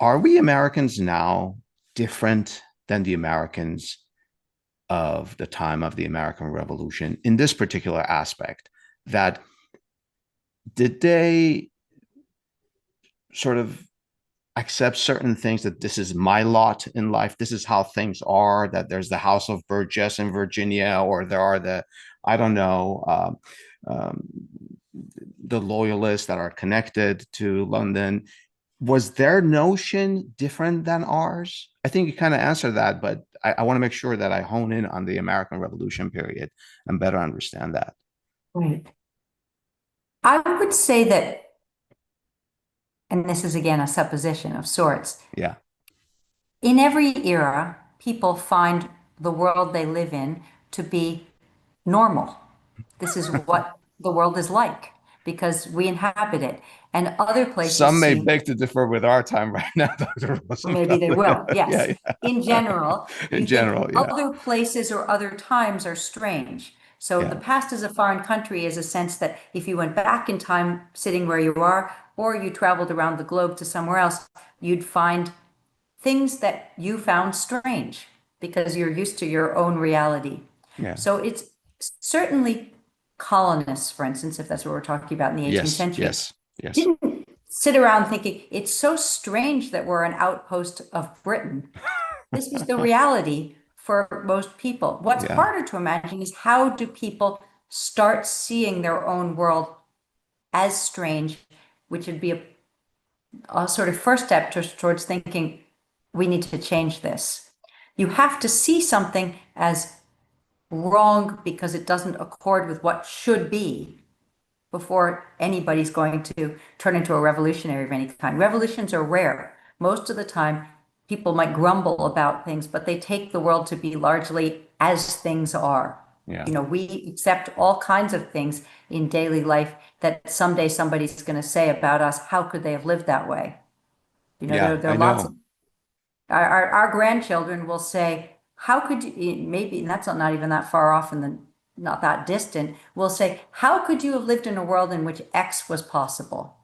Are we Americans now different than the Americans of the time of the American Revolution in this particular aspect? That did they sort of accept certain things, that this is my lot in life, this is how things are, that there's the House of Burgess in Virginia, or there are the, I don't know, um, the loyalists that are connected to London? Was their notion different than ours? I think you kind of answered that, but I want to make sure that I hone in on the American Revolution period and better understand that. Right. I would say that, and this is again a supposition of sorts, Yeah. in every era, people find the world they live in to be normal. This is what the world is like because we inhabit it. And other places Some may seem, beg to differ with our time right now, Dr. or maybe Rosenfeld. they will, Yeah, yes. yeah. In general, In you think general, yeah. other places or other times are strange. So the Yeah. past is a foreign country is a sense that if you went back in time sitting where you are, or you traveled around the globe to somewhere else, you'd find things that you found strange because you're used to your own reality. Yeah. So it's certainly colonists, for instance, if that's what we're talking about in the 18th Yes, century, yes, yes. didn't sit around thinking it's so strange that we're an outpost of Britain. This was the reality for most people. What's Yeah. harder to imagine is how do people start seeing their own world as strange, which would be a sort of first step towards thinking we need to change this. You have to see something as wrong because it doesn't accord with what should be before anybody's going to turn into a revolutionary of any kind. Revolutions are rare. Most of the time, people might grumble about things, but they take the world to be largely as things are. Yeah. You know, we accept all kinds of things in daily life that someday somebody's going to say about us, how could they have lived that way? You know, Yeah, there I are lots of know. our grandchildren will say, how could you, maybe, and that's not even that far off and not that distant, will say, how could you have lived in a world in which X was possible?